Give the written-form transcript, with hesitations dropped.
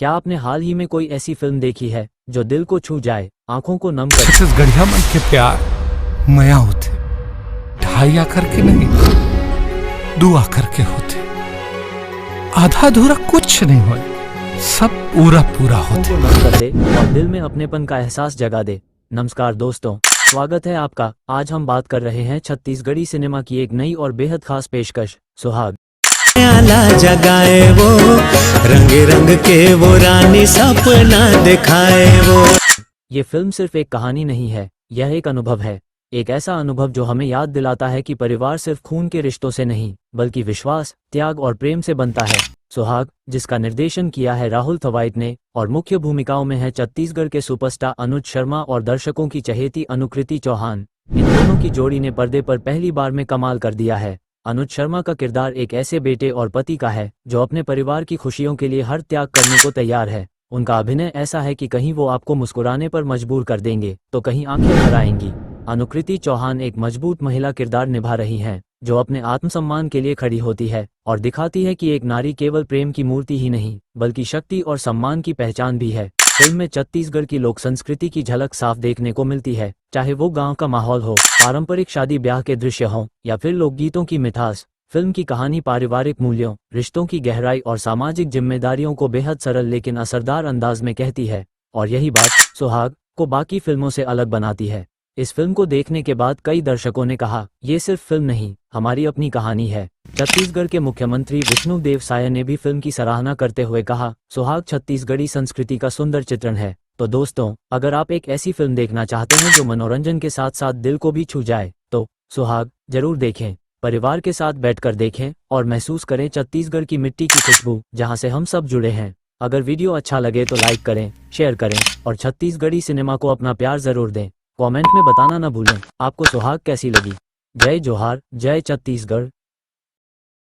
क्या आपने हाल ही में कोई ऐसी फिल्म देखी है जो दिल को छू जाए, आंखों को नम कर छत्तीसगढ़िया मन के प्यार मया होते, ढाई करके नहीं, दुआ करके होते। आधा अधूरा कुछ नहीं हो, सब पूरा पूरा होते। को नम कर दे और दिल में अपनेपन का एहसास जगा दे। नमस्कार दोस्तों, स्वागत है आपका। आज हम बात कर रहे हैं छत्तीसगढ़ी सिनेमा की एक नई और बेहद खास पेशकश, सुहाग। आला जगाए वो, रंगे रंग के वो रानी सपना दिखाए वो। ये फिल्म सिर्फ एक कहानी नहीं है, यह एक अनुभव है। एक ऐसा अनुभव जो हमें याद दिलाता है कि परिवार सिर्फ खून के रिश्तों से नहीं, बल्कि विश्वास, त्याग और प्रेम से बनता है। सुहाग, जिसका निर्देशन किया है राहुल थवाइट ने और मुख्य भूमिकाओं में है छत्तीसगढ़ के सुपरस्टार अनुज शर्मा और दर्शकों की चहेती अनुकृति चौहान। इन दोनों की जोड़ी ने पर्दे पर पहली बार में कमाल कर दिया है। अनुज शर्मा का किरदार एक ऐसे बेटे और पति का है जो अपने परिवार की खुशियों के लिए हर त्याग करने को तैयार है। उनका अभिनय ऐसा है कि कहीं वो आपको मुस्कुराने पर मजबूर कर देंगे तो कहीं आंखें भर आएंगी। अनुकृति चौहान एक मजबूत महिला किरदार निभा रही हैं, जो अपने आत्मसम्मान के लिए खड़ी होती है और दिखाती है कि एक नारी केवल प्रेम की मूर्ति ही नहीं, बल्कि शक्ति और सम्मान की पहचान भी है। फिल्म में छत्तीसगढ़ की लोक संस्कृति की झलक साफ देखने को मिलती है, चाहे वो गांव का माहौल हो, पारंपरिक शादी ब्याह के दृश्य हों या फिर लोकगीतों की मिठास। फिल्म की कहानी पारिवारिक मूल्यों, रिश्तों की गहराई और सामाजिक जिम्मेदारियों को बेहद सरल लेकिन असरदार अंदाज में कहती है, और यही बात सुहाग को बाकी फिल्मों से अलग बनाती है। इस फिल्म को देखने के बाद कई दर्शकों ने कहा, ये सिर्फ फिल्म नहीं, हमारी अपनी कहानी है। छत्तीसगढ़ के मुख्यमंत्री विष्णुदेव साय ने भी फिल्म की सराहना करते हुए कहा, सुहाग छत्तीसगढ़ी संस्कृति का सुंदर चित्रण है। तो दोस्तों, अगर आप एक ऐसी फिल्म देखना चाहते हैं जो मनोरंजन के साथ साथ दिल को भी छू जाए, तो सुहाग जरूर देखें। परिवार के साथ बैठकर देखें और महसूस करें छत्तीसगढ़ की मिट्टी की खुशबू, जहां से हम सब जुड़े हैं। अगर वीडियो अच्छा लगे तो लाइक करें, शेयर करें और छत्तीसगढ़ी सिनेमा को अपना प्यार जरूर दें। कमेंट में बताना न भूलें आपको सुहाग कैसी लगी। जय जोहार, जय छत्तीसगढ़।